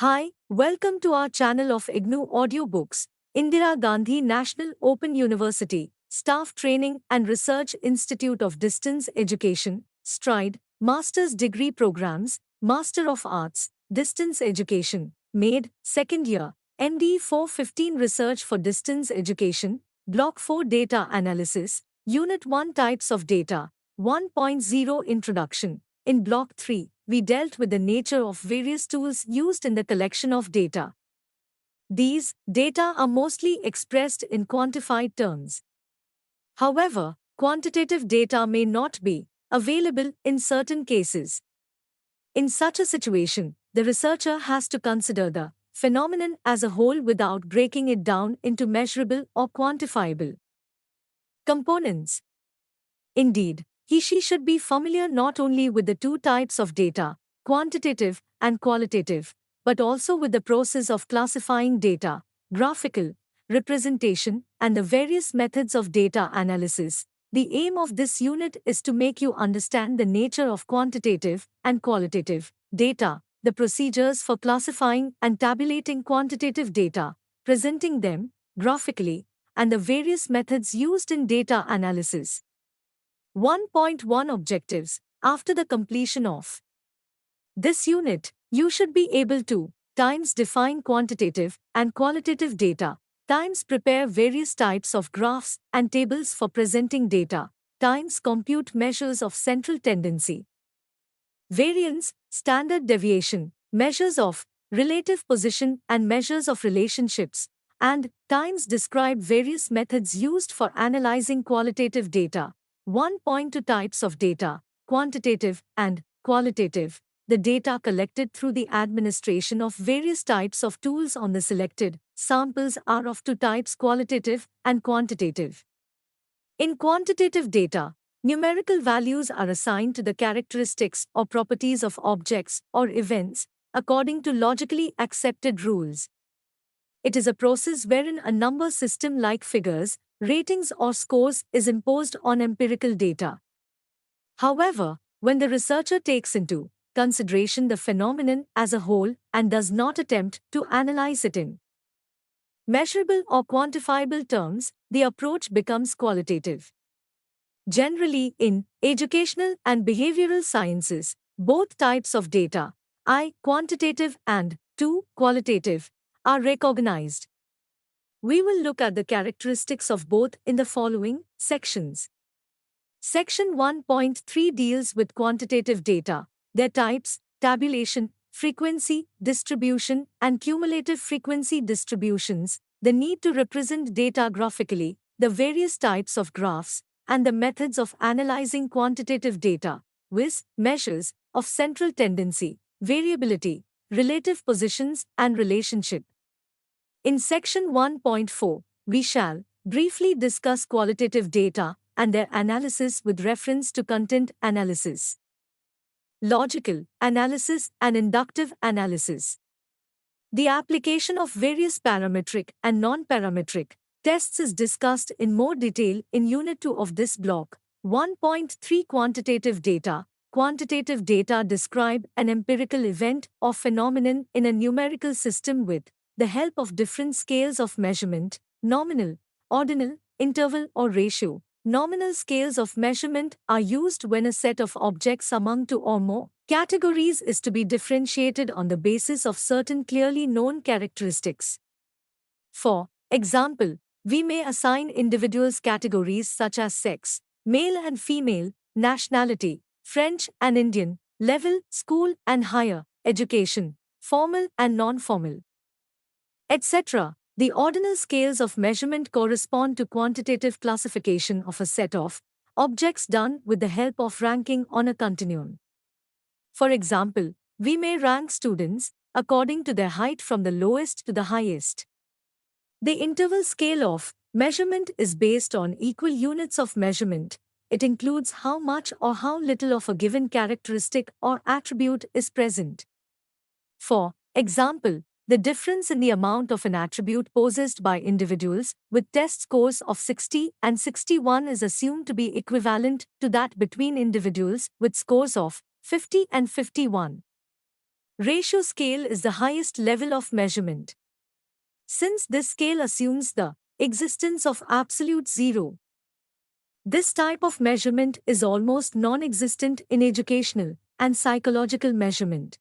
Hi, welcome to our channel of IGNOU audiobooks, Indira Gandhi National Open University, Staff Training and Research Institute of Distance Education, STRIDE, Master's Degree Programs, Master of Arts, Distance Education, MADE, Second Year, MDE-415 Research for Distance Education, Block-4 Data Analysis, Unit 1 Types of Data, 1.0 Introduction. In Block 3, we dealt with the nature of various tools used in the collection of data. These data are mostly expressed in quantified terms. However, quantitative data may not be available in certain cases. In such a situation, the researcher has to consider the phenomenon as a whole without breaking it down into measurable or quantifiable components. Indeed, he/she should be familiar not only with the two types of data, quantitative and qualitative, but also with the process of classifying data, graphical representation, and the various methods of data analysis. The aim of this unit is to make you understand the nature of quantitative and qualitative data, the procedures for classifying and tabulating quantitative data, presenting them graphically, and the various methods used in data analysis. 1.1 Objectives. After the completion of this unit, you should be able to times define quantitative and qualitative data, times prepare various types of graphs and tables for presenting data, times compute measures of central tendency, variance, standard deviation, measures of relative position and measures of relationships, and times describe various methods used for analyzing qualitative data. 1.2 Types of data, quantitative and qualitative. The data collected through the administration of various types of tools on the selected samples are of two types, qualitative and quantitative. In quantitative data, numerical values are assigned to the characteristics or properties of objects or events according to logically accepted rules. It is a process wherein a number system like figures, ratings or scores is imposed on empirical data. However, when the researcher takes into consideration the phenomenon as a whole and does not attempt to analyze it in measurable or quantifiable terms, the approach becomes qualitative. Generally, in educational and behavioral sciences, both types of data, I, quantitative and II, qualitative, are recognized. We will look at the characteristics of both in the following sections. Section 1.3 deals with quantitative data, their types, tabulation, frequency distribution, and cumulative frequency distributions, the need to represent data graphically, the various types of graphs, and the methods of analyzing quantitative data, viz., measures of central tendency, variability, relative positions, and relationship. In Section 1.4, we shall briefly discuss qualitative data and their analysis with reference to content analysis, logical analysis, and inductive analysis. The application of various parametric and non-parametric tests is discussed in more detail in Unit 2 of this block. 1.3 Quantitative data. Quantitative data describe an empirical event or phenomenon in a numerical system with the help of different scales of measurement, nominal, ordinal, interval, or ratio. Nominal scales of measurement are used when a set of objects among two or more categories is to be differentiated on the basis of certain clearly known characteristics. For example, we may assign individuals categories such as sex, male and female, nationality, French and Indian, level, school and higher education, formal and non-formal, etc. The ordinal scales of measurement correspond to quantitative classification of a set of objects done with the help of ranking on a continuum. For example, we may rank students according to their height from the lowest to the highest. The interval scale of measurement is based on equal units of measurement. It includes how much or how little of a given characteristic or attribute is present. For example, the difference in the amount of an attribute possessed by individuals with test scores of 60 and 61 is assumed to be equivalent to that between individuals with scores of 50 and 51. Ratio scale is the highest level of measurement. Since this scale assumes the existence of absolute zero, this type of measurement is almost non-existent in educational and psychological measurement.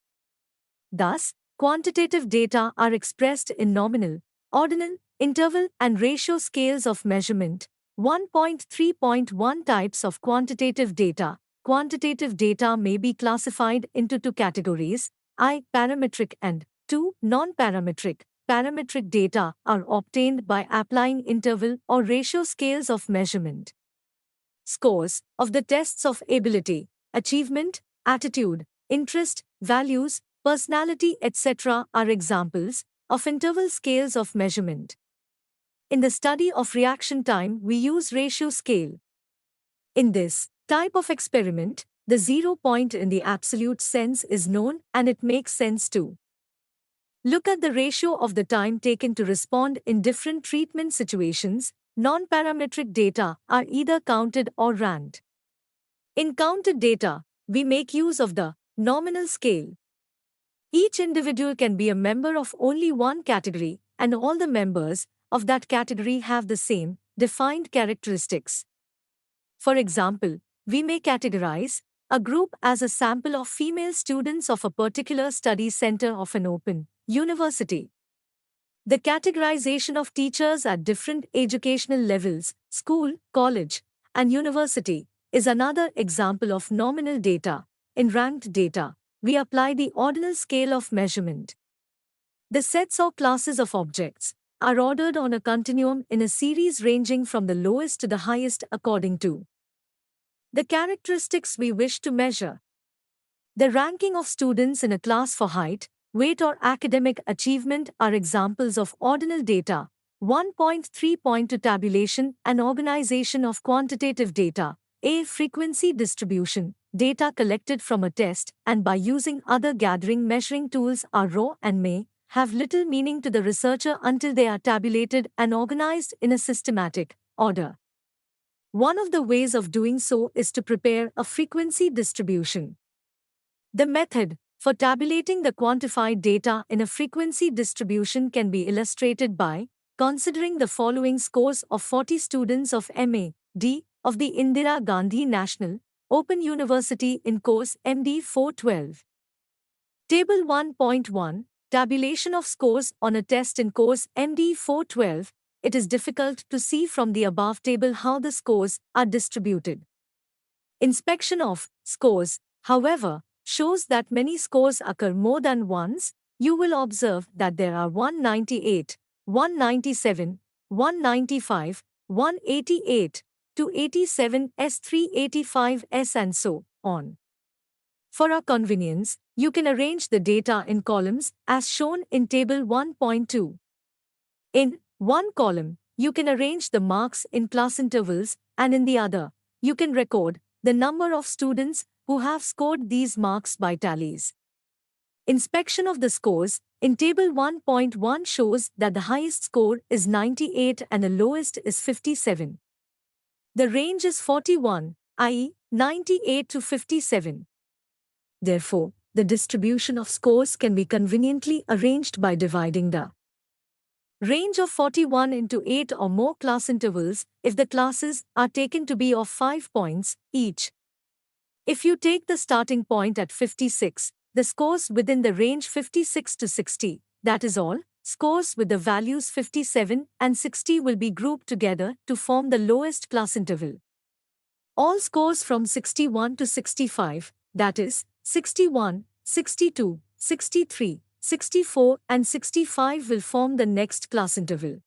Thus, quantitative data are expressed in nominal, ordinal, interval, and ratio scales of measurement. 1.3.1 Types of quantitative data. Quantitative data may be classified into two categories: I. Parametric and 2. Non-parametric. Parametric data are obtained by applying interval or ratio scales of measurement. Scores of the tests of ability, achievement, attitude, interest, values, personality, etc. are examples of interval scales of measurement. In the study of reaction time, we use ratio scale. In this type of experiment, the 0 point in the absolute sense is known and it makes sense too. Look at the ratio of the time taken to respond in different treatment situations. Non-parametric data are either counted or ranked. In counted data, we make use of the nominal scale. Each individual can be a member of only one category, and all the members of that category have the same defined characteristics. For example, we may categorize a group as a sample of female students of a particular study center of an open university. The categorization of teachers at different educational levels, school, college, and university, is another example of nominal data. In ranked data, we apply the ordinal scale of measurement. The sets or classes of objects are ordered on a continuum in a series ranging from the lowest to the highest according to the characteristics we wish to measure. The ranking of students in a class for height, weight, or academic achievement are examples of ordinal data. 1.3.2 Tabulation and organization of quantitative data. A. Frequency distribution. Data collected from a test and by using other gathering measuring tools are raw and may have little meaning to the researcher until they are tabulated and organized in a systematic order. One of the ways of doing so is to prepare a frequency distribution. The method for tabulating the quantified data in a frequency distribution can be illustrated by considering the following scores of 40 students of MA.D. of the Indira Gandhi National Open University in course MDE-415. Table 1.1 Tabulation of scores on a test in course MDE-412. It is difficult to see from the above table how the scores are distributed. Inspection of scores, however, shows that many scores occur more than once. You will observe that there are 198, 197, 195, 188, 287s, 385s, and so on. For our convenience, you can arrange the data in columns as shown in Table 1.2. In one column, you can arrange the marks in class intervals, and in the other, you can record the number of students who have scored these marks by tallies. Inspection of the scores in Table 1.1 shows that the highest score is 98 and the lowest is 57. The range is 41, i.e., 98 to 57. Therefore, the distribution of scores can be conveniently arranged by dividing the range of 41 into 8 or more class intervals if the classes are taken to be of 5 points each. If you take the starting point at 56, the scores within the range 56 to 60, that is all, scores with the values 57 and 60 will be grouped together to form the lowest class interval. All scores from 61 to 65, that is, 61, 62, 63, 64 and 65 will form the next class interval.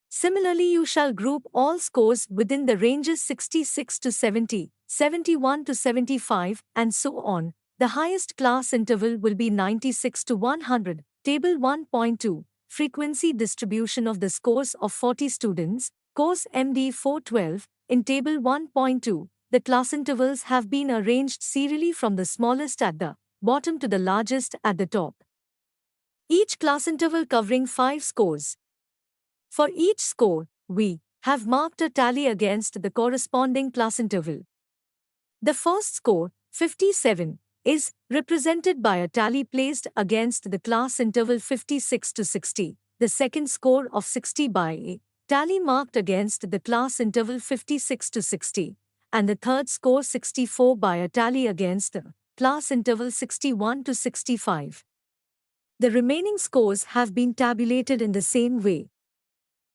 Similarly, you shall group all scores within the ranges 66 to 70, 71 to 75, and so on. The highest class interval will be 96 to 100. Table 1.2 Frequency distribution of the scores of 40 students, course MDE-412. In Table 1.2, the class intervals have been arranged serially from the smallest at the bottom to the largest at the top. Each class interval covering 5 scores. For each score, we have marked a tally against the corresponding class interval. The first score, 57, is represented by a tally placed against the class interval 56 to 60, the second score of 60 by a tally marked against the class interval 56 to 60, and the third score 64 by a tally against the class interval 61 to 65. The remaining scores have been tabulated in the same way.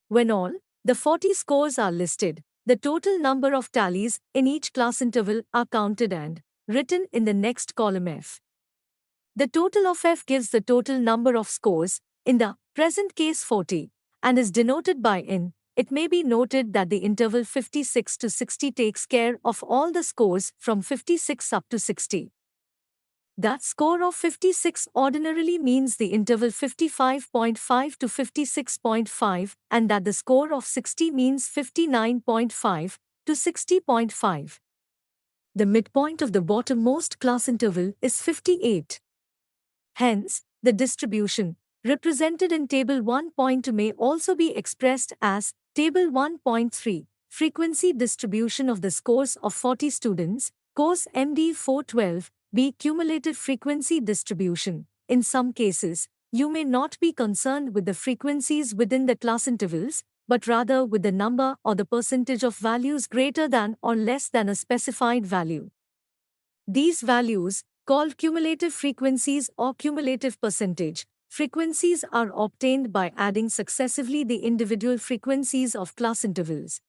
When all the 40 scores are listed, the total number of tallies in each class interval are counted and written in the next column F. The total of F gives the total number of scores, in the present case 40, and is denoted by N. It may be noted that the interval 56 to 60 takes care of all the scores from 56 up to 60. That score of 56 ordinarily means the interval 55.5 to 56.5, and that the score of 60 means 59.5 to 60.5. The midpoint of the bottommost class interval is 58. Hence, the distribution, represented in Table 1.2 may also be expressed as Table 1.3, frequency distribution of the scores of 40 students, course MDE-415, B. Cumulative frequency distribution. In some cases, you may not be concerned with the frequencies within the class intervals, but rather with the number or the percentage of values greater than or less than a specified value. These values, called cumulative frequencies or cumulative percentage, frequencies are obtained by adding successively the individual frequencies of class intervals.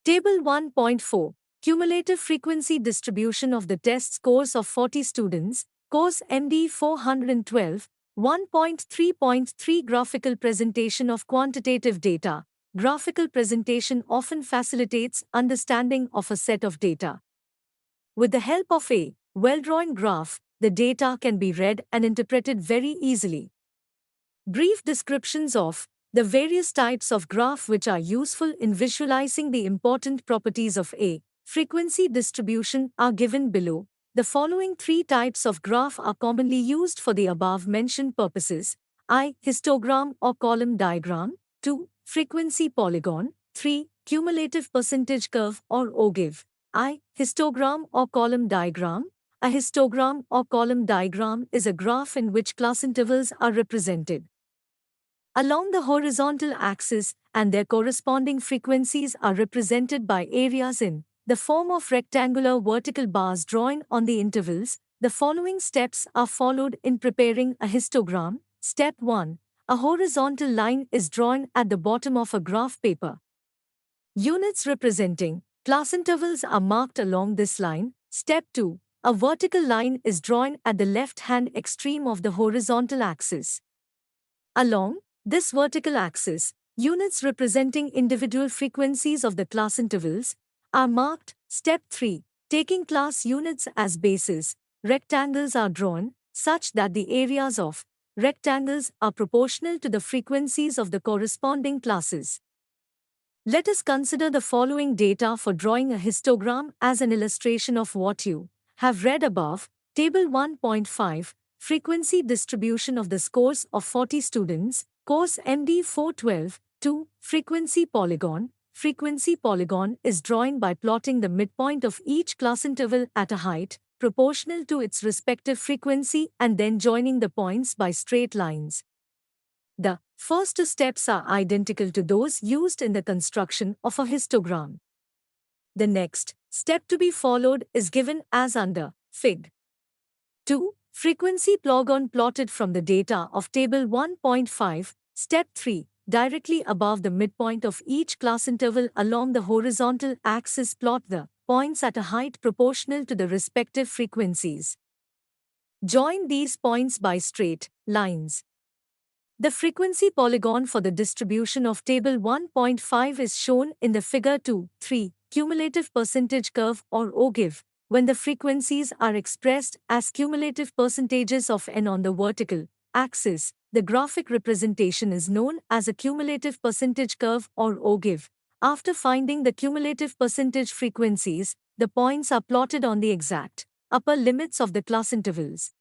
Table 1.4. Cumulative frequency distribution of the test scores of 40 students, course MDE-412, 1.3.3 Graphical presentation of quantitative data. Graphical presentation often facilitates understanding of a set of data. With the help of a well-drawn graph, the data can be read and interpreted very easily. Brief descriptions of the various types of graph which are useful in visualizing the important properties of a frequency distribution are given below. The following three types of graph are commonly used for the above-mentioned purposes. I. Histogram or column diagram. 2. Frequency polygon. 3. Cumulative percentage curve or ogive. I. Histogram or column diagram. A histogram or column diagram is a graph in which class intervals are represented along the horizontal axis, and their corresponding frequencies are represented by areas in the form of rectangular vertical bars drawn on the intervals. The following steps are followed in preparing a histogram. Step 1. A horizontal line is drawn at the bottom of a graph paper. Units representing class intervals are marked along this line. Step 2. A vertical line is drawn at the left-hand extreme of the horizontal axis. Along this vertical axis, units representing individual frequencies of the class intervals are marked. Step 3. Taking class units as bases, rectangles are drawn such that the areas of rectangles are proportional to the frequencies of the corresponding classes. Let us consider the following data for drawing a histogram as an illustration of what you have read above. Table 1.5, frequency distribution of the scores of 40 students, course MD-412. 2. Frequency polygon. Frequency polygon is drawn by plotting the midpoint of each class interval at a height proportional to its respective frequency and then joining the points by straight lines. The first two steps are identical to those used in the construction of a histogram. The next step to be followed is given as under Fig. 2. Frequency polygon plotted from the data of Table 1.5. Step 3. Directly above the midpoint of each class interval along the horizontal axis, plot the points at a height proportional to the respective frequencies. Join these points by straight lines. The frequency polygon for the distribution of Table 1.5 is shown in the Figure 2. 3. Cumulative percentage curve or ogive. When the frequencies are expressed as cumulative percentages of n on the vertical axis, the graphic representation is known as a cumulative percentage curve or ogive. After finding the cumulative percentage frequencies, the points are plotted on the exact upper limits of the class intervals.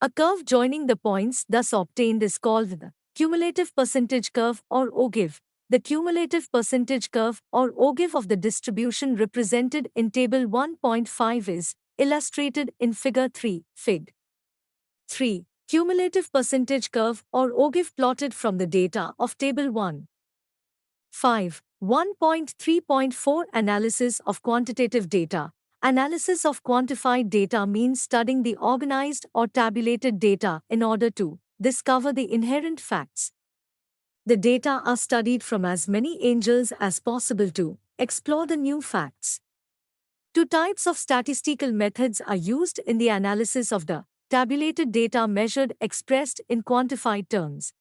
A curve joining the points thus obtained is called the cumulative percentage curve or ogive. The cumulative percentage curve or ogive of the distribution represented in Table 1.5 is illustrated in Figure 3, Fig. 3. Cumulative percentage curve or OGIF plotted from the data of Table 1. 5. 1.3.4 Analysis of quantitative data. Analysis of quantified data means studying the organized or tabulated data in order to discover the inherent facts. The data are studied from as many angles as possible to explore the new facts. Two types of statistical methods are used in the analysis of the tabulated data measured expressed in quantified terms.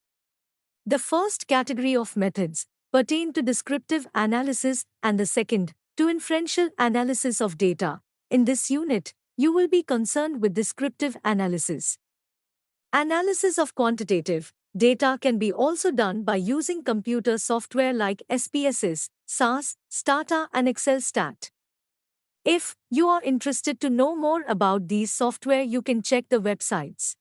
The first category of methods pertain to descriptive analysis and the second to inferential analysis of data. In this unit, you will be concerned with descriptive analysis. Analysis of quantitative data can be also done by using computer software like SPSS, SAS, Stata and Excel Stat. If you are interested to know more about these software, you can check the websites.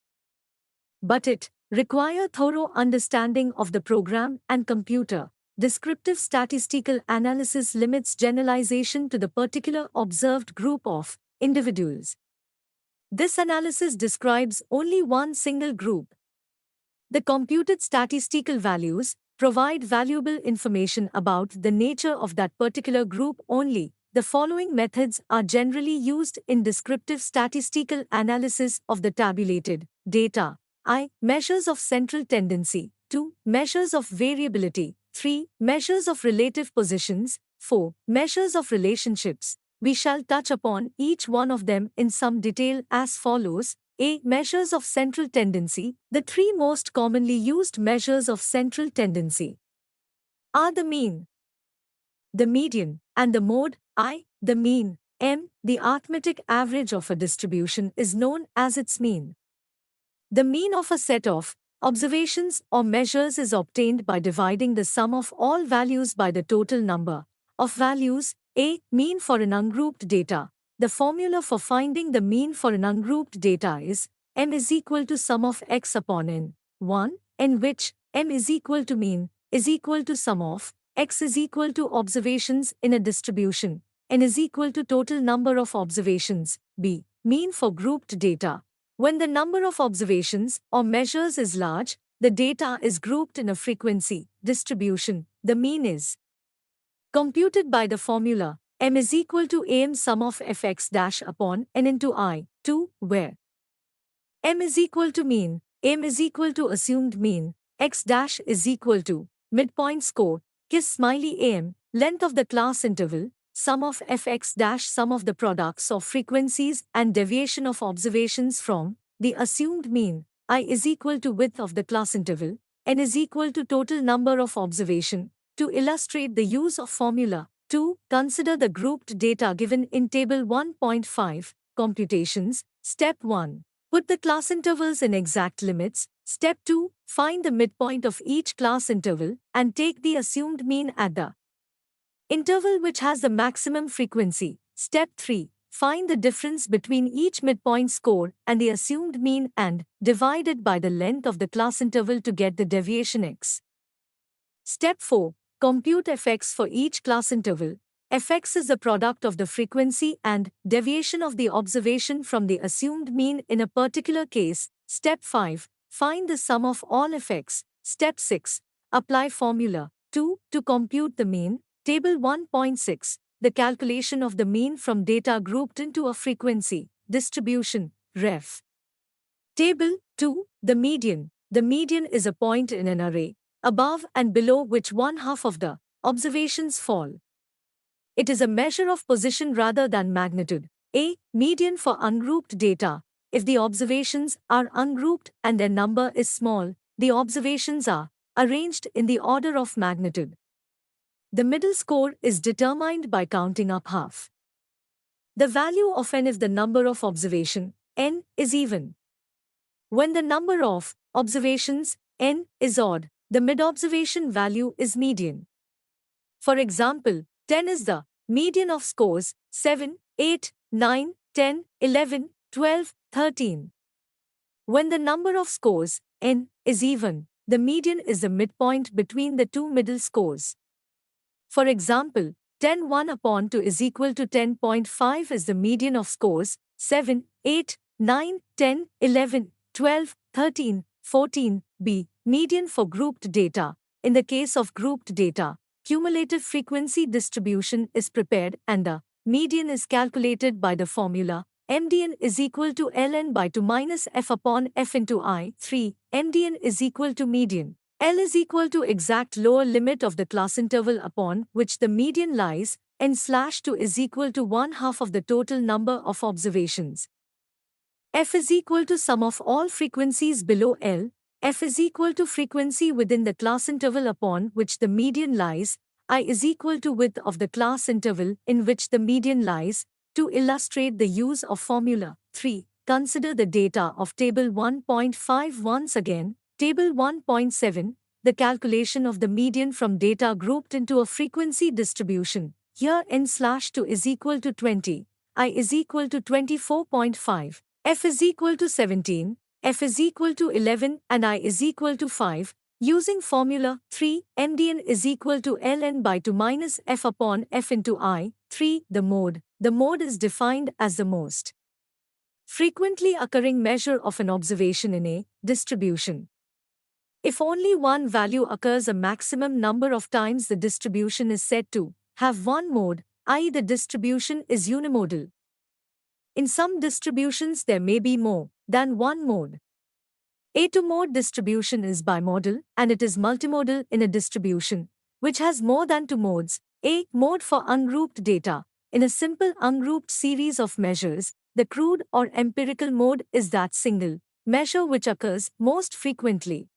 But it requires thorough understanding of the program and computer. Descriptive statistical analysis limits generalization to the particular observed group of individuals. This analysis describes only one single group. The computed statistical values provide valuable information about the nature of that particular group only. The following methods are generally used in descriptive statistical analysis of the tabulated data. I. Measures of central tendency. 2. Measures of variability. 3. Measures of relative positions. 4. Measures of relationships. We shall touch upon each one of them in some detail as follows. A. Measures of central tendency. The three most commonly used measures of central tendency are the mean, the median, and the mode. I. The mean. M. The arithmetic average of a distribution is known as its mean. The mean of a set of observations or measures is obtained by dividing the sum of all values by the total number of values. A. Mean for an ungrouped data. The formula for finding the mean for an ungrouped data is M is equal to sum of x upon n. 1. In which M is equal to mean is equal to sum of x is equal to observations in a distribution. N is equal to total number of observations. B. Mean for grouped data. When the number of observations or measures is large, the data is grouped in a frequency distribution. The mean is computed by the formula M is equal to AM sum of fx dash upon n into I. 2. Where M is equal to mean, M is equal to assumed mean, x dash is equal to midpoint score, kiss smiley AM, length of the class interval, sum of fx dash sum of the products of frequencies and deviation of observations from the assumed mean. I is equal to width of the class interval, n is equal to total number of observation. To illustrate the use of formula, 2. Consider the grouped data given in Table 1.5, Computations. Step 1. Put the class intervals in exact limits. Step 2. Find the midpoint of each class interval and take the assumed mean at the interval which has the maximum frequency. Step 3. Find the difference between each midpoint score and the assumed mean and divide it by the length of the class interval to get the deviation x. Step 4. Compute fx for each class interval. Fx is the product of the frequency and deviation of the observation from the assumed mean in a particular case. Step 5. Find the sum of all fx. Step 6. Apply formula 2 to compute the mean. Table 1.6. The calculation of the mean from data grouped into a frequency distribution. Ref. Table 2. The median. The median is a point in an array, above and below which one half of the observations fall. It is a measure of position rather than magnitude. A. Median for ungrouped data. If the observations are ungrouped and their number is small, the observations are arranged in the order of magnitude. The middle score is determined by counting up half the value of n if the number of observation, n, is even. When the number of observations, n, is odd, the mid-observation value is median. For example, 10 is the median of scores 7, 8, 9, 10, 11, 12, 13. When the number of scores, n, is even, the median is the midpoint between the two middle scores. For example, 10 1 upon 2 is equal to 10.5 is the median of scores 7, 8, 9, 10, 11, 12, 13, 14. B. Median for grouped data. In the case of grouped data, cumulative frequency distribution is prepared and the median is calculated by the formula MDN is equal to ln by 2 minus f upon f into I. 3. MDN is equal to median. L is equal to exact lower limit of the class interval upon which the median lies, n/2 is equal to 1/2 of the total number of observations. F is equal to sum of all frequencies below L. F is equal to frequency within the class interval upon which the median lies. I is equal to width of the class interval in which the median lies. To illustrate the use of formula 3, consider the data of Table 1.5 once again. Table 1.7, the calculation of the median from data grouped into a frequency distribution. Here n/2 is equal to 20, I is equal to 24.5, F is equal to 17, F is equal to 11 and I is equal to 5. Using formula 3, MDN is equal to ln by 2 minus f upon f into I. 3. The mode. The mode is defined as the most frequently occurring measure of an observation in a distribution. If only one value occurs a maximum number of times, the distribution is said to have one mode, i.e. the distribution is unimodal. In some distributions there may be more than one mode. A two-mode distribution is bimodal, and it is multimodal in a distribution which has more than two modes. A mode for ungrouped data. In a simple ungrouped series of measures, the crude or empirical mode is that single measure which occurs most frequently.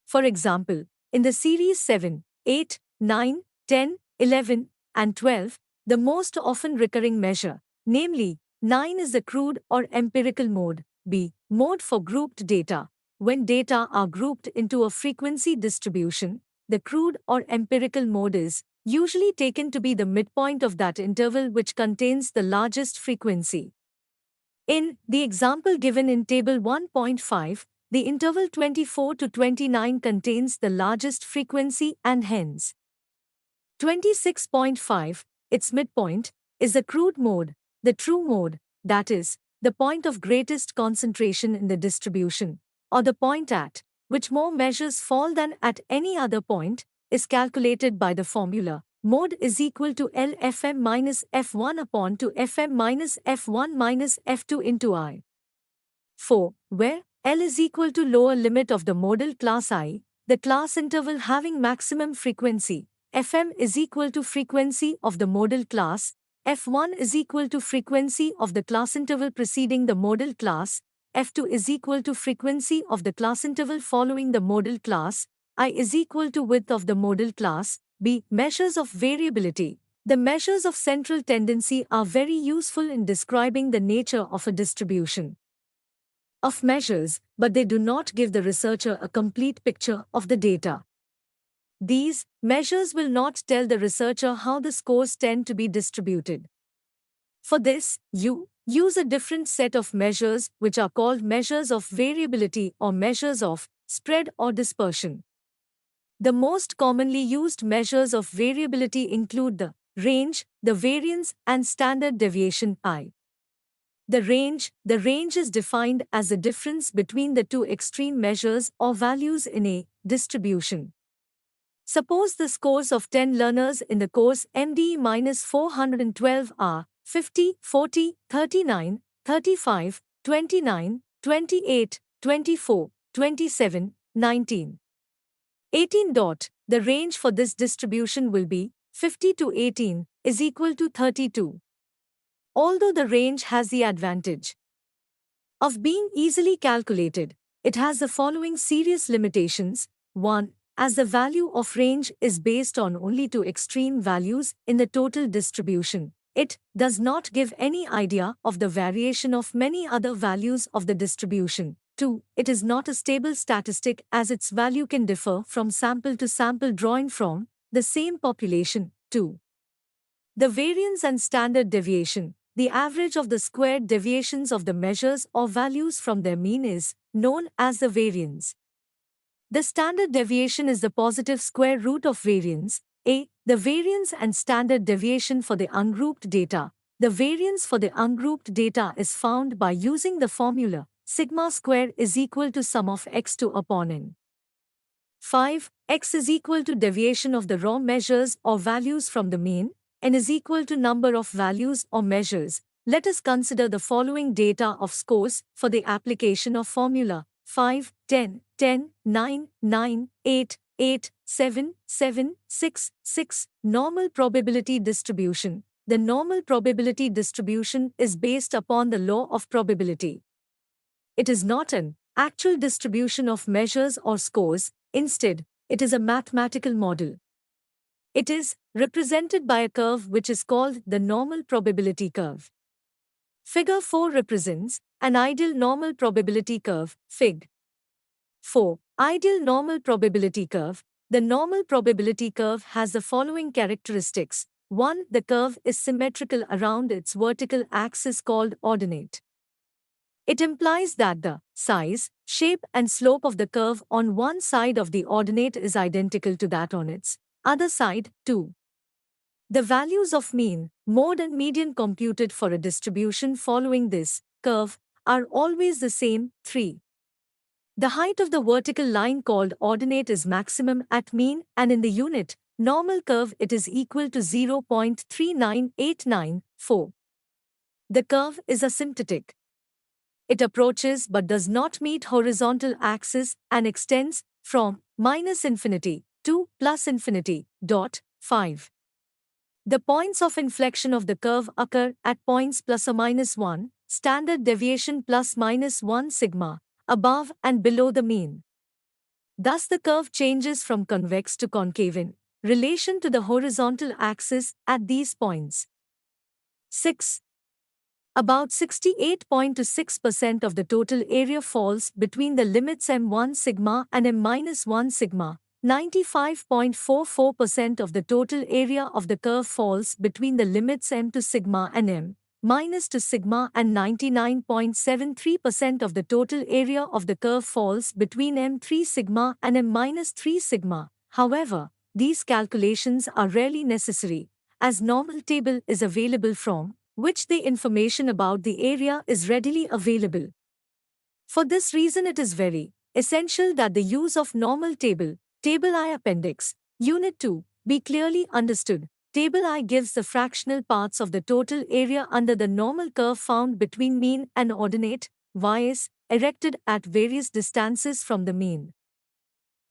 For example, in the series 7, 8, 9, 10, 11, and 12, the most often recurring measure, namely 9, is the crude or empirical mode. B. Mode for grouped data. When data are grouped into a frequency distribution, the crude or empirical mode is usually taken to be the midpoint of that interval which contains the largest frequency. In the example given in Table 1.5, the interval 24 to 29 contains the largest frequency and hence 26.5, its midpoint, is the crude mode. The true mode, that is, the point of greatest concentration in the distribution, or the point at which more measures fall than at any other point, is calculated by the formula mode is equal to L/Fm minus F1 upon 2 Fm minus F1 minus F2 into I. 4. Where L is equal to lower limit of the modal class I, the class interval having maximum frequency. Fm is equal to frequency of the modal class. F1 is equal to frequency of the class interval preceding the modal class. F2 is equal to frequency of the class interval following the modal class. I is equal to width of the modal class. B. Measures of variability. The measures of central tendency are very useful in describing the nature of a distribution of measures, but they do not give the researcher a complete picture of the data. These measures will not tell the researcher how the scores tend to be distributed. For this, you use a different set of measures which are called measures of variability or measures of spread or dispersion. The most commonly used measures of variability include the range, the variance, and standard deviation I. The range is defined as the difference between the two extreme measures or values in a distribution. Suppose the scores of 10 learners in the course MDE-412 are 50, 40, 39, 35, 29, 28, 24, 27, 19. 18. The range for this distribution will be 50 to 18 is equal to 32. Although the range has the advantage of being easily calculated, it has the following serious limitations. 1. As the value of range is based on only two extreme values in the total distribution, it does not give any idea of the variation of many other values of the distribution. 2. It is not a stable statistic as its value can differ from sample to sample drawing from the same population. 2. The variance and standard deviation, the average of the squared deviations of the measures or values from their mean, is known as the variance. The standard deviation is the positive square root of variance. A. The variance and standard deviation for the ungrouped data. The variance for the ungrouped data is found by using the formula sigma square is equal to sum of x to upon n. 5. X is equal to deviation of the raw measures or values from the mean, n is equal to number of values or measures. Let us consider the following data of scores for the application of formula 5, 10, 10, 9, 9, 8, 8, 7, 7, 6, 6. Normal probability distribution. The normal probability distribution is based upon the law of probability. It is not an actual distribution of measures or scores, instead, it is a mathematical model. It is represented by a curve which is called the normal probability curve. Figure 4 represents an ideal normal probability curve, Fig. 4. Ideal normal probability curve. The normal probability curve has the following characteristics. 1. The curve is symmetrical around its vertical axis called ordinate. It implies that the size, shape and slope of the curve on one side of the ordinate is identical to that on its other side, too. The values of mean, mode and median computed for a distribution following this curve are always the same, 3. The height of the vertical line called ordinate is maximum at mean, and in the unit normal curve it is equal to 0.39894. The curve is asymptotic. It approaches but does not meet horizontal axis and extends from -infinity to +infinity. 5. The points of inflection of the curve occur at points ±1, standard deviation ±1 sigma, above and below the mean. Thus the curve changes from convex to concave in relation to the horizontal axis at these points. 6. About 68.26% of the total area falls between the limits m1 sigma and m-1 sigma. 95.44% of the total area of the curve falls between the limits m to sigma and m-2 to sigma, and 99.73% of the total area of the curve falls between m3 sigma and m-3 sigma. However, these calculations are rarely necessary, as normal table is available from which the information about the area is readily available. For this reason it is very essential that the use of normal table, Table I Appendix, Unit 2, be clearly understood. Table I gives the fractional parts of the total area under the normal curve found between mean and ordinate, y, erected at various distances from the mean.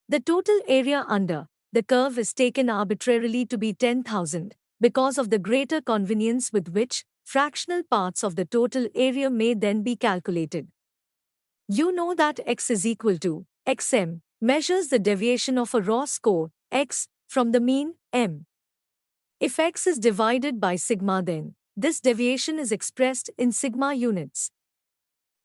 The total area under the curve is taken arbitrarily to be 10,000, because of the greater convenience with which fractional parts of the total area may then be calculated. You know that x is equal to xm, measures the deviation of a raw score, x, from the mean, m. If x is divided by sigma, then this deviation is expressed in sigma units.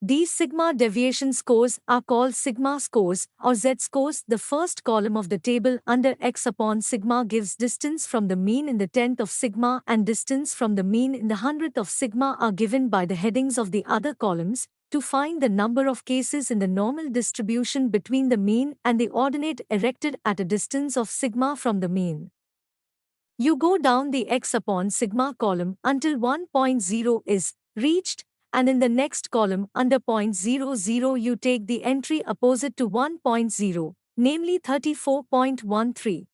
These sigma deviation scores are called sigma scores or z scores. The first column of the table under x upon sigma gives distance from the mean in the tenth of sigma, and distance from the mean in the hundredth of sigma are given by the headings of the other columns. To find the number of cases in the normal distribution between the mean and the ordinate erected at a distance of sigma from the mean, you go down the x upon sigma column until 1.0 is reached, and in the next column under 0.00 you take the entry opposite to 1.0, namely 34.13.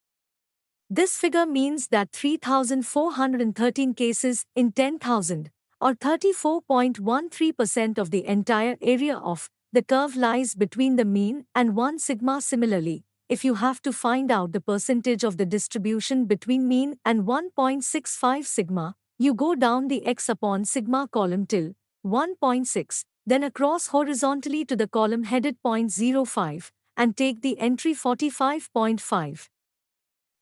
This figure means that 3,413 cases in 10,000, or 34.13% of the entire area of the curve lies between the mean and 1 sigma. Similarly, if you have to find out the percentage of the distribution between mean and 1.65 sigma, you go down the x upon sigma column till 1.6, then across horizontally to the column headed 0.05, and take the entry 45.5.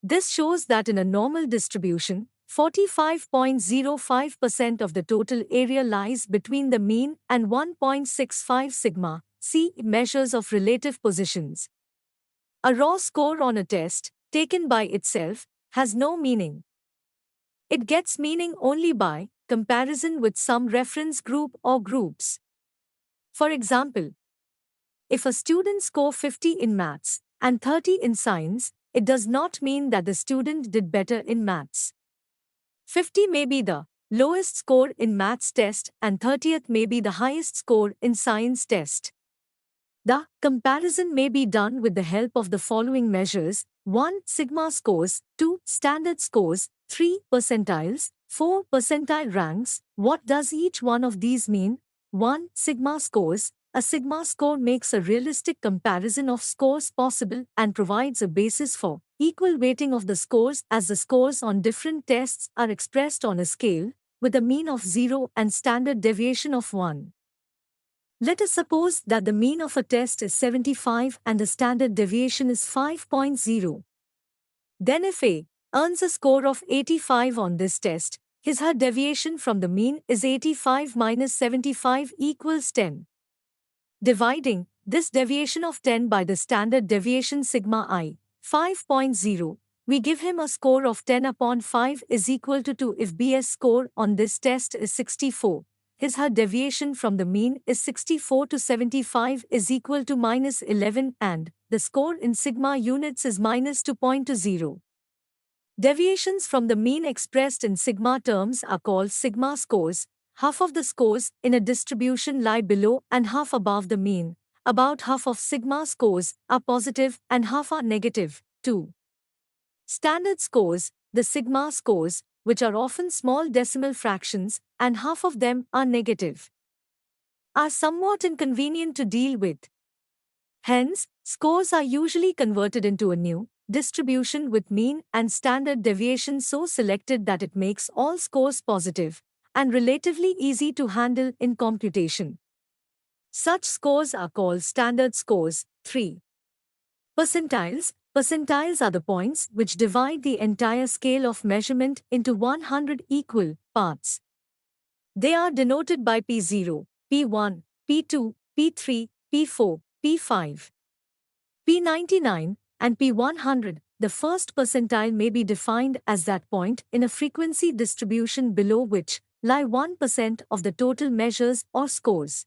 This shows that in a normal distribution, 45.05% of the total area lies between the mean and 1.65 sigma. See measures of relative positions. A raw score on a test, taken by itself, has no meaning. It gets meaning only by comparison with some reference group or groups. For example, if a student score 50 in maths and 30 in science, it does not mean that the student did better in maths. 50 may be the lowest score in maths test and 30th may be the highest score in science test. The comparison may be done with the help of the following measures: 1. Sigma scores, 2. Standard scores, 3. Percentiles, 4. Percentile ranks. What does each one of these mean? 1. Sigma scores. A sigma score makes a realistic comparison of scores possible and provides a basis for equal weighting of the scores, as the scores on different tests are expressed on a scale with a mean of 0 and standard deviation of 1. Let us suppose that the mean of a test is 75 and the standard deviation is 5.0. Then if A earns a score of 85 on this test, his/her deviation from the mean is 85 minus 75 equals 10. Dividing this deviation of 10 by the standard deviation sigma I, 5.0, we give him a score of 10 upon 5 is equal to 2. If B's score on this test is 64, his/her deviation from the mean is 64 to 75 is equal to minus 11 and the score in sigma units is minus 2.20. Deviations from the mean expressed in sigma terms are called sigma scores. Half of the scores in a distribution lie below and half above the mean. About half of sigma scores are positive and half are negative. 2. Standard scores, the sigma scores, which are often small decimal fractions, and half of them are negative, are somewhat inconvenient to deal with. Hence, scores are usually converted into a new distribution with mean and standard deviation so selected that it makes all scores positive and relatively easy to handle in computation. Such scores are called standard scores. 3. Percentiles. Percentiles are the points which divide the entire scale of measurement into 100 equal parts. They are denoted by P0, P1, P2, P3, P4, P5, P99, and P100. The first percentile may be defined as that point in a frequency distribution below which lie 1% of the total measures or scores.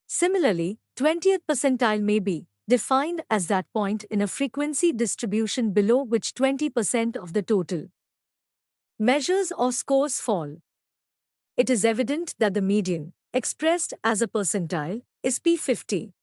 Similarly, 20th percentile may be defined as that point in a frequency distribution below which 20% of the total measures or scores fall. It is evident that the median, expressed as a percentile, is P50.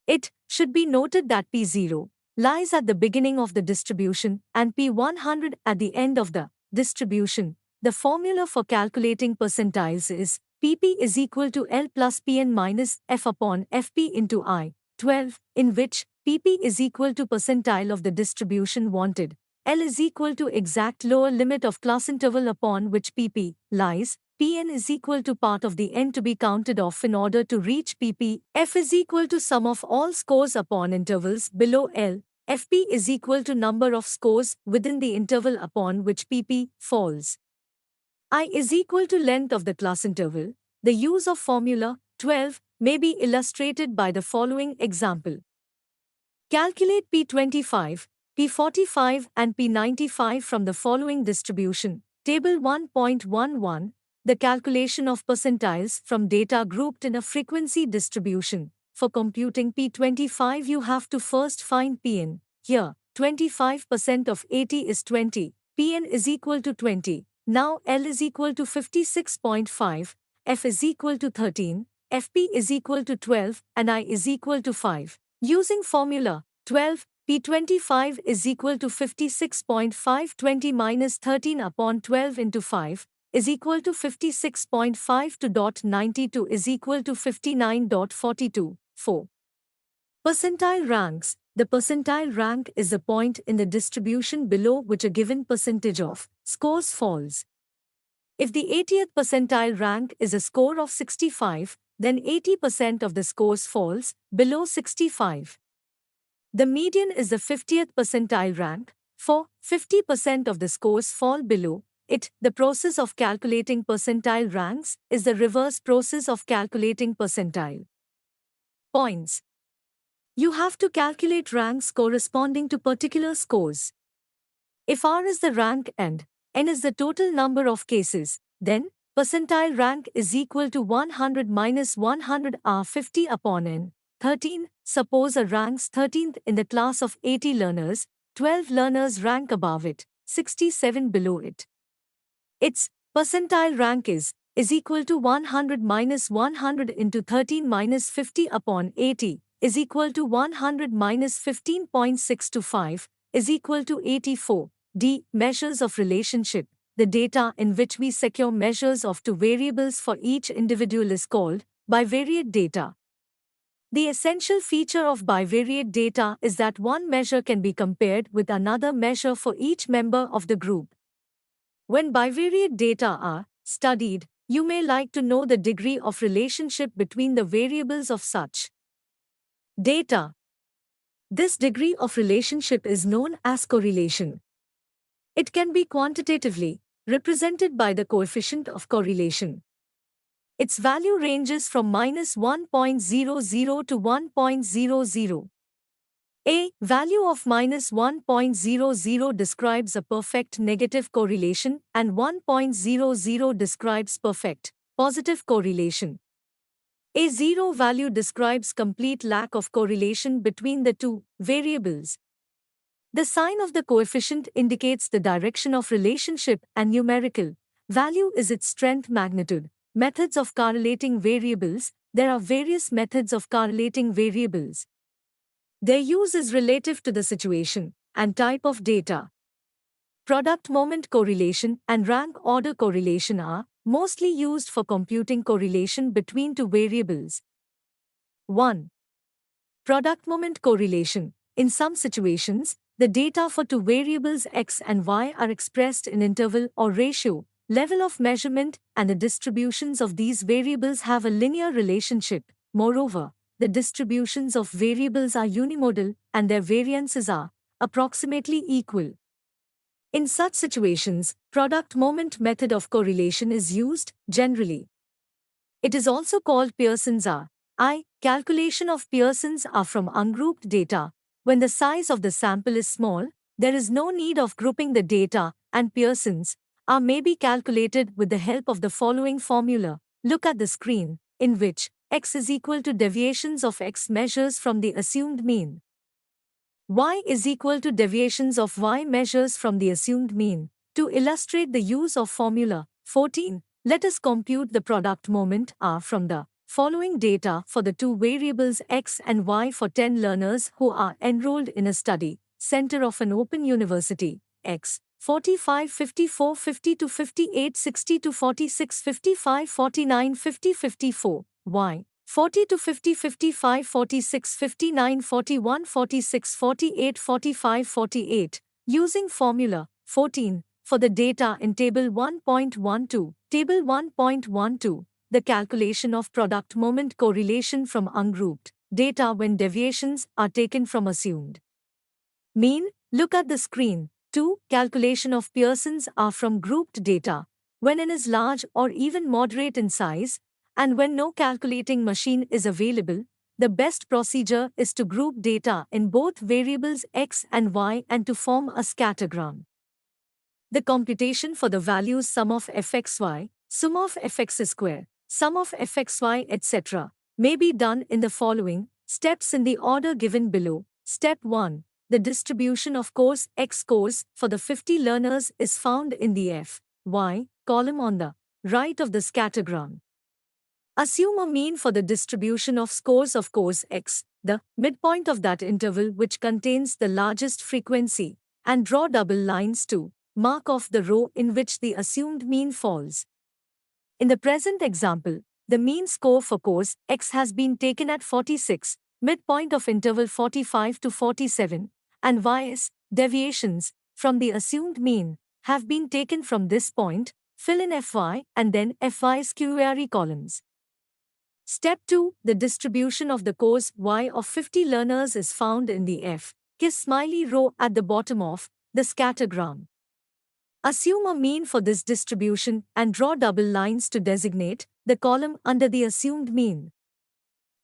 It should be noted that P0 lies at the beginning of the distribution and P100 at the end of the distribution. The formula for calculating percentiles is PP is equal to L plus Pn minus F upon Fp into I, 12, in which PP is equal to percentile of the distribution wanted, L is equal to exact lower limit of class interval upon which PP lies, Pn is equal to part of the n to be counted off in order to reach PP, F is equal to sum of all scores upon intervals below L, Fp is equal to number of scores within the interval upon which PP falls. I is equal to length of the class interval. The use of formula 12 may be illustrated by the following example. Calculate P25, P45 and P95 from the following distribution. Table 1.11. The calculation of percentiles from data grouped in a frequency distribution. For computing P25 you have to first find Pn. Here, 25% of 80 is 20. Pn is equal to 20. Now L is equal to 56.5. F is equal to 13, Fp is equal to 12, and I is equal to 5. Using formula 12, P25 is equal to 56.5. 20 minus 13 upon 12 into 5 is equal to 56.5 to 92 is equal to 59.42. 4. Percentile ranks. The percentile rank is the point in the distribution below which a given percentage of scores falls. If the 80th percentile rank is a score of 65, then 80% of the scores falls below 65. The median is the 50th percentile rank. For 50% of the scores fall below it. The process of calculating percentile ranks is the reverse process of calculating percentile points. You have to calculate ranks corresponding to particular scores. If R is the rank and N is the total number of cases, then percentile rank is equal to 100 minus 100 R 50 upon N. 13. Suppose a ranks 13th in the class of 80 learners, 12 learners rank above it, 67 below it. Its Percentile rank is equal to 100 minus 100 into 13 minus 50 upon 80 is equal to 100 minus 15.625 is equal to 84. D. Measures of relationship. The data in which we secure measures of two variables for each individual is called bivariate data. The essential feature of bivariate data is that one measure can be compared with another measure for each member of the group. When bivariate data are studied, you may like to know the degree of relationship between the variables of such data. This degree of relationship is known as correlation. It can be quantitatively represented by the coefficient of correlation. Its value ranges from -1.00 to 1.00. A value of -1.00 describes a perfect negative correlation and 1.00 describes perfect positive correlation. A zero value describes complete lack of correlation between the two variables. The sign of the coefficient indicates the direction of relationship and numerical value is its strength magnitude. Methods of correlating variables. There are various methods of correlating variables. Their use is relative to the situation and type of data. Product moment correlation and rank order correlation are mostly used for computing correlation between two variables. 1. Product moment correlation. In some situations, the data for two variables x and y are expressed in interval or ratio, level of measurement, and the distributions of these variables have a linear relationship. Moreover, the distributions of variables are unimodal and their variances are approximately equal. In such situations, product moment method of correlation is used generally. It is also called Pearson's R.I. calculation of Pearson's R from ungrouped data. When the size of the sample is small, there is no need of grouping the data, and Pearson's R may be calculated with the help of the following formula. Look at the screen, in which x is equal to deviations of x measures from the assumed mean. Y is equal to deviations of y measures from the assumed mean. To illustrate the use of formula 14, let us compute the product moment R from the following data for the two variables x and y for 10 learners who are enrolled in a study center of an open university. X 45, 54, 52, 58, 62, 46, 55, 49, 50, 54. Y 40 to 50, 55, 46, 59, 41, 46, 48, 45, 48. Using formula 14 for the data in Table 1.12. Table 1.12. The calculation of product moment correlation from ungrouped data when deviations are taken from assumed mean. Look at the screen. 2. Calculation of Pearson's R from grouped data when n is large or even moderate in size, and when no calculating machine is available. The best procedure is to group data in both variables x and y and to form a scattergram. The computation for the values sum of fxy, sum of fx square, sum of fxy, etc. may be done in the following steps in the order given below. Step 1. The distribution of course x scores for the 50 learners is found in the f, y column on the right of the scattergram. Assume a mean for the distribution of scores of course x, the midpoint of that interval which contains the largest frequency, and draw double lines to mark off the row in which the assumed mean falls. In the present example, the mean score for course x has been taken at 46, midpoint of interval 45 to 47, and y's deviations from the assumed mean have been taken from this point. Fill in fy and then fy's query columns. Step 2. The distribution of the course y of 50 learners is found in the f kiss smiley row at the bottom of the scattergram. Assume a mean for this distribution and draw double lines to designate the column under the assumed mean.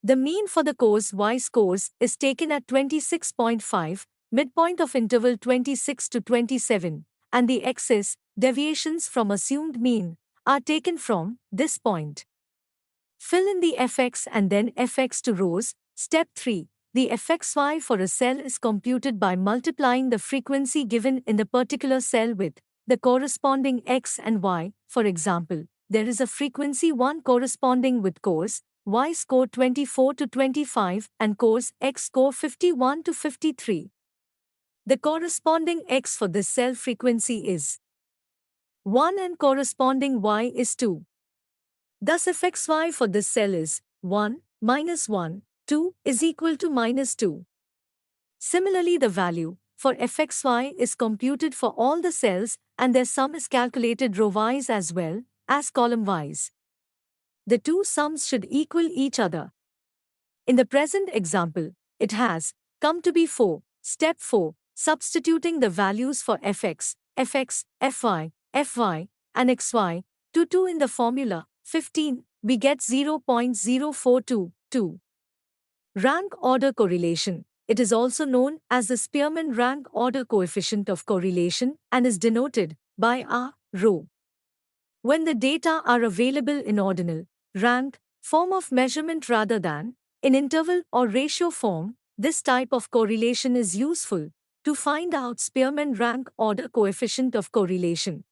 The mean for the course y scores is taken at 26.5, midpoint of interval 26 to 27, and the x's deviations from assumed mean are taken from this point. Fill in the fx and then fx to rows. Step 3. The fxy for a cell is computed by multiplying the frequency given in the particular cell with the corresponding x and y For example, there is a frequency 1 corresponding with cores Y score 24 to 25 and cores X score 51 to 53. The corresponding X for this cell frequency is 1 and corresponding Y is 2. Thus fxy for this cell is 1 minus 1, 2 is equal to minus 2. Similarly, the value for fxy is computed for all the cells and their sum is calculated row-wise as well as column-wise. The two sums should equal each other. In the present example, it has come to be 4. Step 4. Substituting the values for fx, fy, and xy to 2 in the formula 15, we get 0.0422. Rank order correlation. It is also known as the Spearman rank order coefficient of correlation and is denoted by R, rho. When the data are available in ordinal, rank, form of measurement rather than in interval or ratio form, this type of correlation is useful to find out Spearman rank order coefficient of correlation.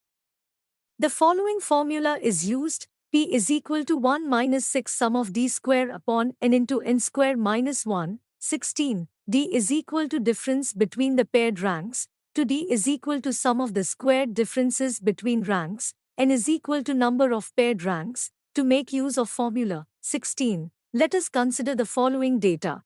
The following formula is used. P is equal to 1 minus 6 sum of d square upon n into n square minus 1, 16. D is equal to difference between the paired ranks. To D is equal to sum of the squared differences between ranks. N is equal to number of paired ranks. To make use of formula 16, let us consider the following data.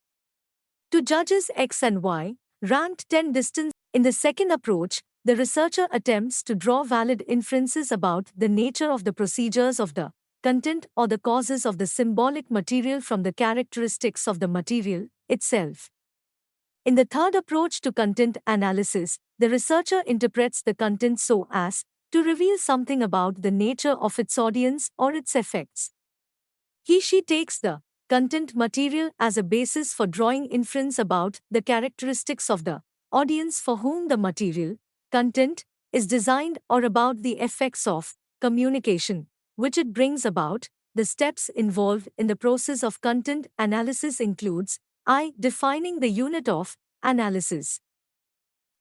To judges X and Y, ranked 10 distance. In the second approach, the researcher attempts to draw valid inferences about the nature of the procedures of the content or the causes of the symbolic material from the characteristics of the material itself. In the third approach to content analysis, the researcher interprets the content so as to reveal something about the nature of its audience or its effects. He/she takes the content material as a basis for drawing inference about the characteristics of the audience for whom the material content is designed or about the effects of communication which it brings about. The steps involved in the process of content analysis includes I. Defining the unit of analysis.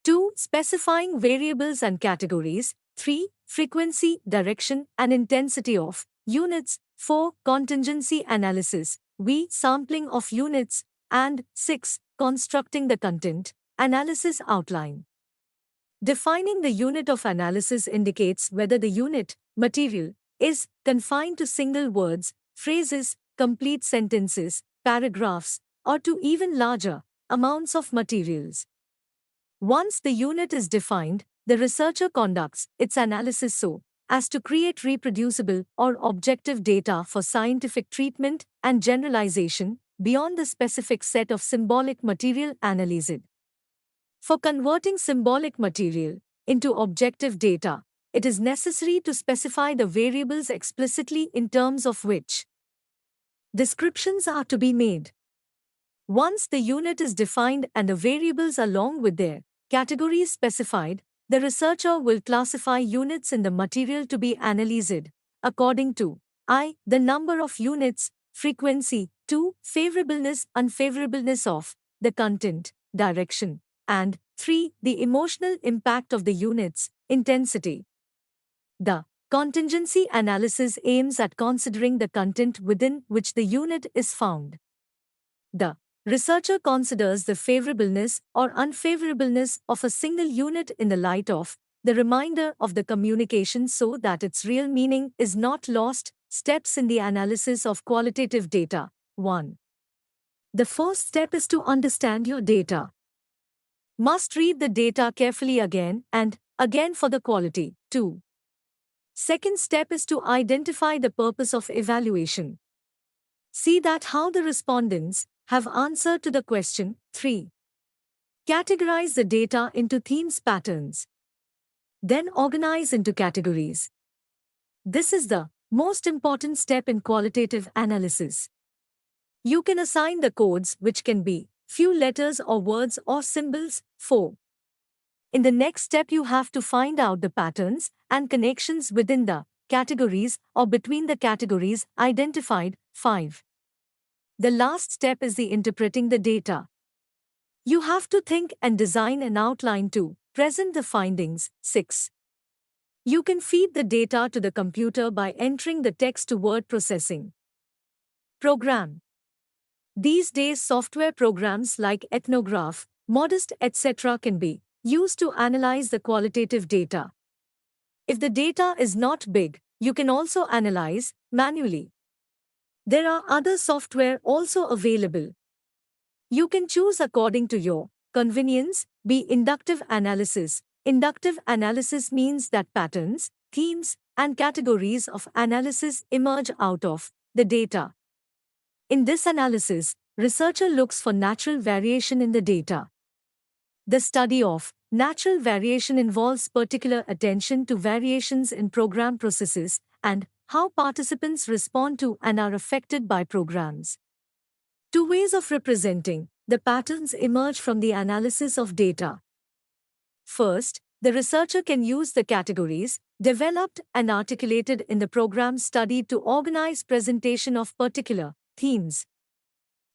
2. Specifying variables and categories. 3. Frequency, direction, and intensity of units. 4. Contingency analysis. Sampling of units. And 6. Constructing the content analysis outline. Defining the unit of analysis indicates whether the unit material is confined to single words, phrases, complete sentences, paragraphs, or to even larger amounts of materials. Once the unit is defined, the researcher conducts its analysis so as to create reproducible or objective data for scientific treatment and generalization beyond the specific set of symbolic material analyzed. For converting symbolic material into objective data, it is necessary to specify the variables explicitly in terms of which descriptions are to be made. Once the unit is defined and the variables along with their categories specified, the researcher will classify units in the material to be analyzed according to I. The number of units, frequency, 2. Favorableness, unfavorableness of the content, direction, and 3. The emotional impact of the units, intensity. The contingency analysis aims at considering the content within which the unit is found. The researcher considers the favorableness or unfavorableness of a single unit in the light of the remainder of the communication so that its real meaning is not lost. Steps in the analysis of qualitative data. 1. The first step is to understand your data. Must read the data carefully again and again for the quality. 2. Second step is to identify the purpose of evaluation. See that how the respondents have answered to the question. 3. Categorize the data into themes patterns. Then organize into categories. This is the most important step in qualitative analysis. You can assign the codes which can be few letters or words or symbols. 4. In the next step you have to find out the patterns and connections within the categories or between the categories identified. 5. The last step is the interpreting the data. You have to think and design an outline to present the findings. 6. You can feed the data to the computer by entering the text-to-word processing program. These days, software programs like Ethnograph, Modest, etc. can be used to analyze the qualitative data. If the data is not big, you can also analyze manually. There are other software also available. You can choose according to your convenience. B. Inductive analysis. Inductive analysis means that patterns, themes, and categories of analysis emerge out of the data. In this analysis, researcher looks for natural variation in the data. The study of natural variation involves particular attention to variations in program processes and how participants respond to and are affected by programs. Two ways of representing the patterns emerge from the analysis of data. First, the researcher can use the categories developed and articulated in the program studied to organize presentation of particular themes.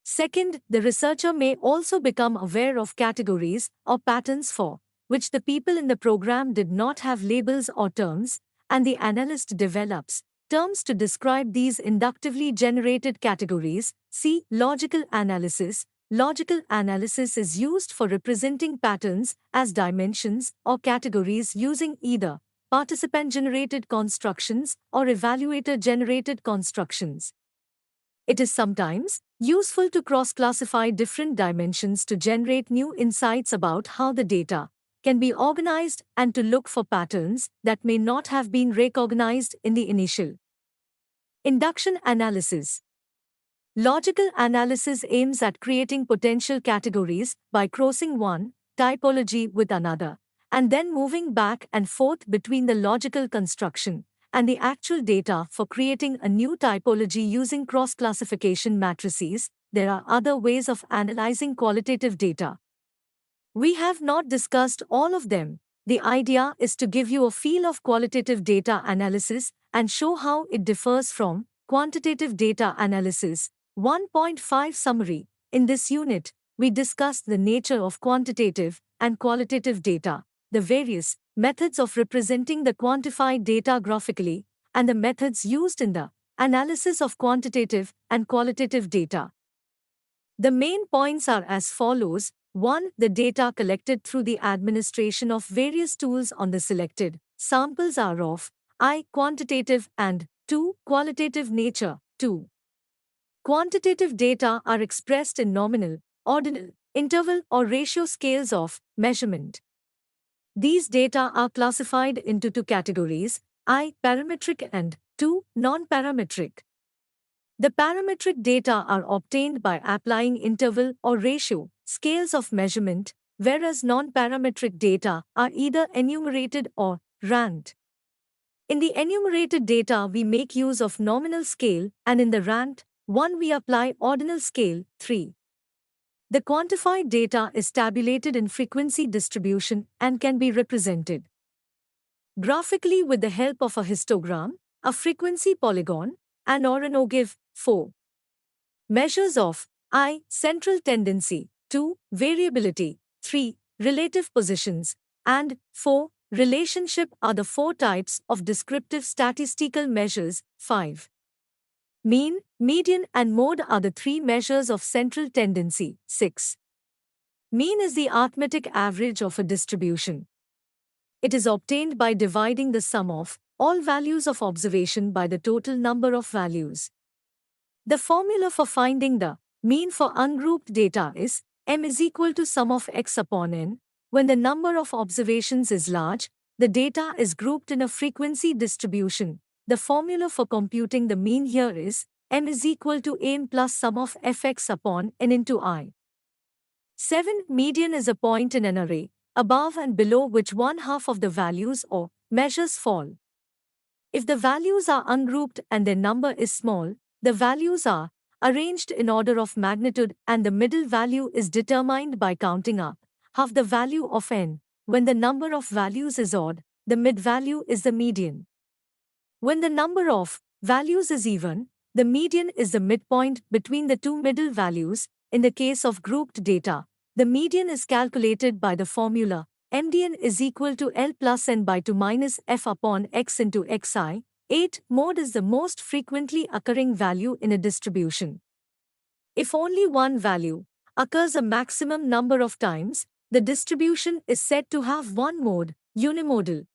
Second, the researcher may also become aware of categories or patterns for which the people in the program did not have labels or terms, and the analyst develops terms to describe these inductively generated categories. See logical analysis. Logical analysis is used for representing patterns as dimensions or categories using either participant-generated constructions or evaluator-generated constructions. It is sometimes useful to cross-classify different dimensions to generate new insights about how the data can be organized and to look for patterns that may not have been recognized in the initial. Induction analysis. Logical analysis aims at creating potential categories by crossing one typology with another, and then moving back and forth between the logical construction and the actual data for creating a new typology using cross-classification matrices. There are other ways of analyzing qualitative data. We have not discussed all of them. The idea is to give you a feel of qualitative data analysis and show how it differs from quantitative data analysis. 1.5 Summary. In this unit, we discussed the nature of quantitative and qualitative data, the various methods of representing the quantified data graphically, and the methods used in the analysis of quantitative and qualitative data. The main points are as follows. 1. The data collected through the administration of various tools on the selected samples are of I. Quantitative and 2. Qualitative nature. 2. Quantitative data are expressed in nominal, ordinal, interval or ratio scales of measurement. These data are classified into two categories, I. Parametric and 2. Non-parametric. The parametric data are obtained by applying interval or ratio scales of measurement, whereas non-parametric data are either enumerated or ranked. In the enumerated data, we make use of nominal scale, and in the ranked one, we apply ordinal scale. 3. The quantified data is tabulated in frequency distribution and can be represented graphically with the help of a histogram, a frequency polygon, and or an ogive. 4. Measures of I. Central tendency. 2. Variability. 3. Relative positions. And 4. Relationship are the four types of descriptive statistical measures. 5. Mean, median, and mode are the three measures of central tendency. 6. Mean is the arithmetic average of a distribution. It is obtained by dividing the sum of all values of observation by the total number of values. The formula for finding the mean for ungrouped data is m is equal to sum of x upon n. When the number of observations is large, the data is grouped in a frequency distribution. The formula for computing the mean here is m is equal to n plus sum of fx upon n into I. 7. Median is a point in an array, above and below which one half of the values or measures fall. If the values are ungrouped and their number is small, the values are arranged in order of magnitude and the middle value is determined by counting up half the value of n. When the number of values is odd, the mid-value is the median. When the number of values is even, the median is the midpoint between the two middle values. In the case of grouped data, the median is calculated by the formula MDN is equal to L plus N by 2 minus F upon X into Xi. 8. Mode is the most frequently occurring value in a distribution. If only one value occurs a maximum number of times, the distribution is said to have one mode, unimodal.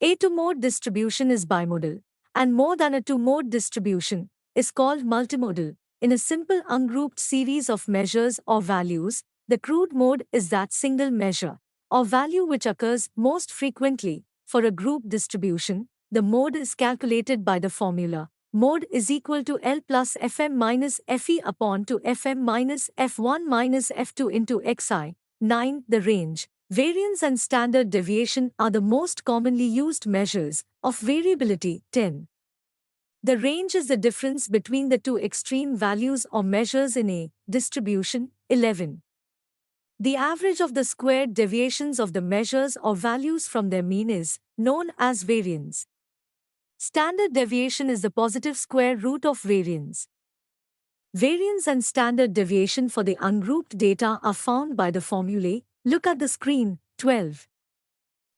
A two-mode distribution is bimodal, and more than a two-mode distribution is called multimodal. In a simple ungrouped series of measures or values, the crude mode is that single measure or value which occurs most frequently. For a group distribution, the mode is calculated by the formula mode is equal to L plus Fm minus Fe upon 2 Fm minus F1 minus F2 into Xi. 9. The range, variance and standard deviation are the most commonly used measures of variability. 10. The range is the difference between the two extreme values or measures in a distribution. 11. The average of the squared deviations of the measures or values from their mean is known as variance. Standard deviation is the positive square root of variance. Variance and standard deviation for the ungrouped data are found by the formulae. Look at the screen. 12.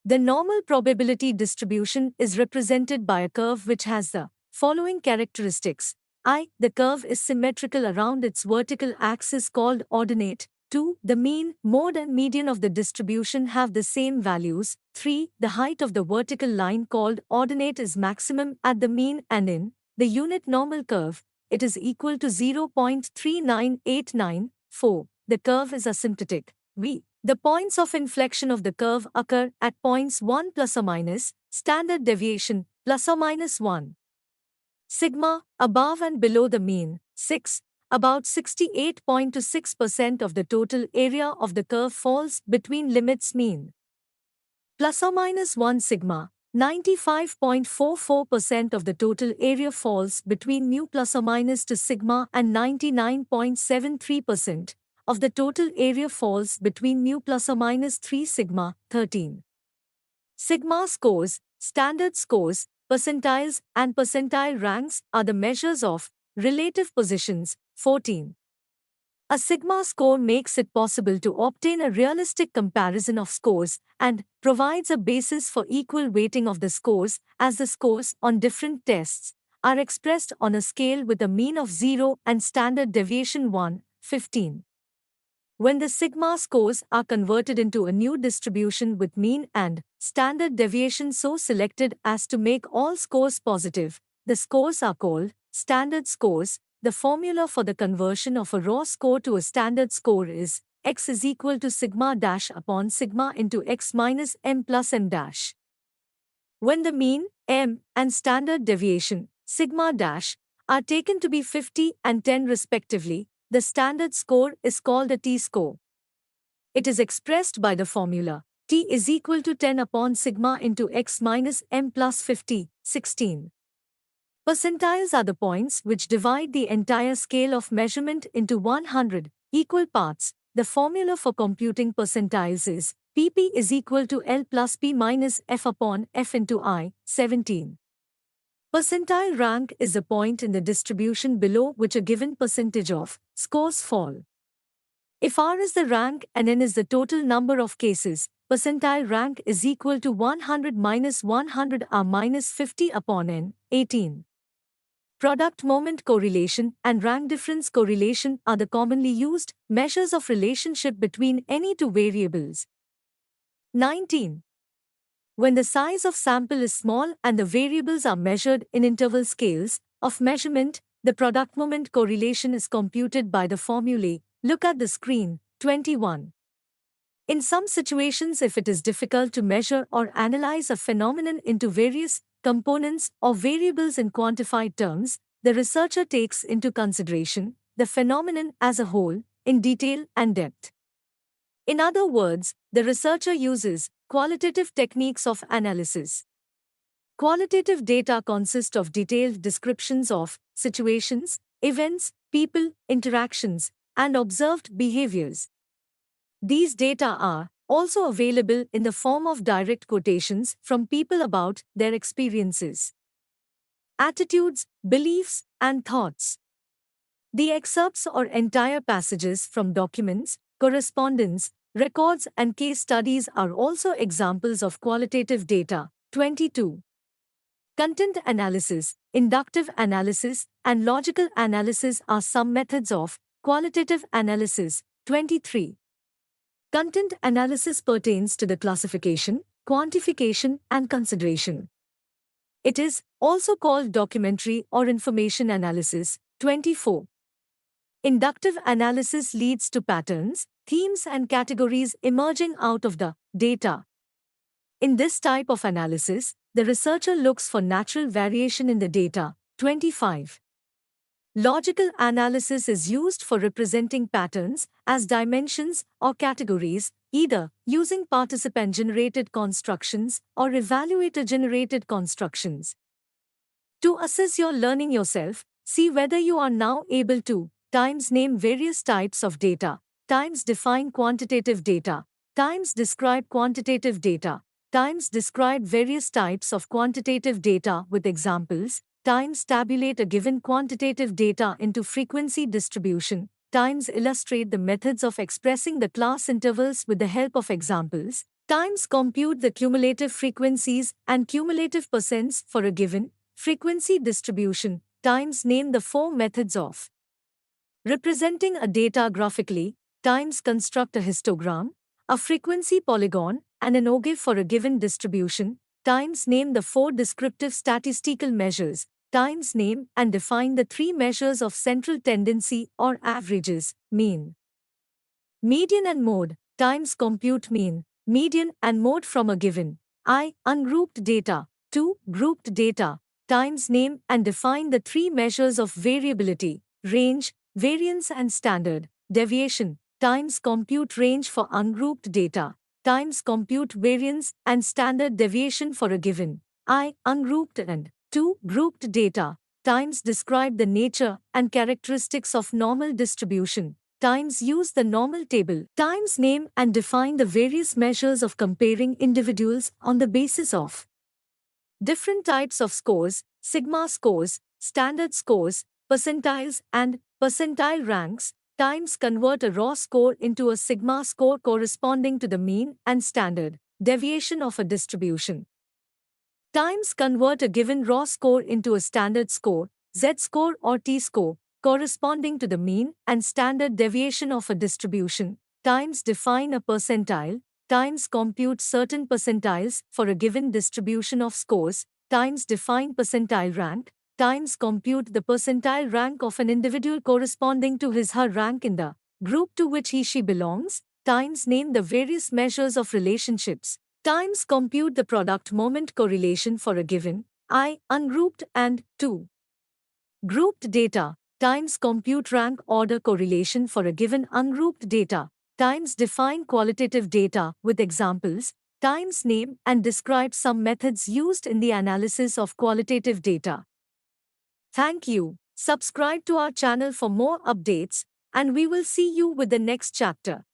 The normal probability distribution is represented by a curve which has the following characteristics. I. The curve is symmetrical around its vertical axis called ordinate. 2. The mean, mode and median of the distribution have the same values. 3. The height of the vertical line called ordinate is maximum at the mean and in the unit normal curve, it is equal to 0.3989. 4. The curve is asymptotic. V. The points of inflection of the curve occur at points 1 plus or minus, standard deviation, plus or minus 1. Sigma, above and below the mean. 6. About 68.26% of the total area of the curve falls between limits mean plus or minus 1 sigma. 95.44% of the total area falls between mu plus or minus 2 sigma and 99.73% of the total area falls between mu plus or minus 3 sigma. 13. Sigma scores, standard scores, percentiles and percentile ranks are the measures of relative positions. 14. A sigma score makes it possible to obtain a realistic comparison of scores and provides a basis for equal weighting of the scores, as the scores on different tests are expressed on a scale with a mean of 0 and standard deviation 1. 15. When the sigma scores are converted into a new distribution with mean and standard deviation so selected as to make all scores positive, the scores are called standard scores. The formula for the conversion of a raw score to a standard score is x is equal to sigma dash upon sigma into x minus m plus n dash. When the mean, m, and standard deviation, sigma dash, are taken to be 50 and 10 respectively, the standard score is called a t-score. It is expressed by the formula t is equal to 10 upon sigma into x minus m plus 50. 16. Percentiles are the points which divide the entire scale of measurement into 100 equal parts. The formula for computing percentiles is pp is equal to L plus p minus f upon f into I. 17. Percentile rank is the point in the distribution below which a given percentage of scores fall. If R is the rank and N is the total number of cases, percentile rank is equal to 100 minus 100 R minus 50 upon N. 18. Product moment correlation and rank difference correlation are the commonly used measures of relationship between any two variables. 19. When the size of sample is small and the variables are measured in interval scales of measurement, the product moment correlation is computed by the formulae. Look at the screen. 21. In some situations, if it is difficult to measure or analyze a phenomenon into various components or variables in quantified terms, the researcher takes into consideration the phenomenon as a whole, in detail and depth. In other words, the researcher uses qualitative techniques of analysis. Qualitative data consist of detailed descriptions of situations, events, people, interactions, and observed behaviors. These data are also available in the form of direct quotations from people about their experiences, attitudes, beliefs, and thoughts. The excerpts or entire passages from documents, correspondence, Records and case studies are also examples of qualitative data. 22. Content analysis, inductive analysis, and logical analysis are some methods of qualitative analysis. 23. Content analysis pertains to the classification, quantification, and consideration. It is also called documentary or information analysis. 24. Inductive analysis leads to patterns, themes, and categories emerging out of the data. In this type of analysis, the researcher looks for natural variation in the data. 25. Logical analysis is used for representing patterns as dimensions or categories, either using participant-generated constructions or evaluator-generated constructions. To assess your learning yourself, see whether you are now able to times name various types of data, times define quantitative data, times describe quantitative data, times describe various types of quantitative data with examples, times tabulate a given quantitative data into frequency distribution, times illustrate the methods of expressing the class intervals with the help of examples, times compute the cumulative frequencies and cumulative percents for a given frequency distribution, times name the four methods of representing a data graphically, times construct a histogram, a frequency polygon, and an OGIF for a given distribution, times name the four descriptive statistical measures, times name and define the three measures of central tendency or averages, mean, median and mode, times compute mean, median and mode from a given ungrouped data, 2. Grouped data, times name and define the three measures of variability, range, variance and standard deviation, times compute range for ungrouped data, times compute variance and standard deviation for a given ungrouped and 2. Grouped data, times describe the nature and characteristics of normal distribution, times use the normal table, times name and define the various measures of comparing individuals on the basis of different types of scores, sigma scores, standard scores, percentiles, and percentile ranks, times convert a raw score into a sigma score corresponding to the mean and standard deviation of a distribution. Times convert a given raw score into a standard score, z-score or t-score, corresponding to the mean and standard deviation of a distribution, times define a percentile, times compute certain percentiles for a given distribution of scores, times define percentile rank, times compute the percentile rank of an individual corresponding to his/her rank in the group to which he/she belongs, times name the various measures of relationships, times compute the product moment correlation for a given ungrouped and 2. Grouped data, times compute rank order correlation for a given ungrouped data, times define qualitative data with examples, times name and describe some methods used in the analysis of qualitative data. Thank you. Subscribe to our channel for more updates, and we will see you with the next chapter.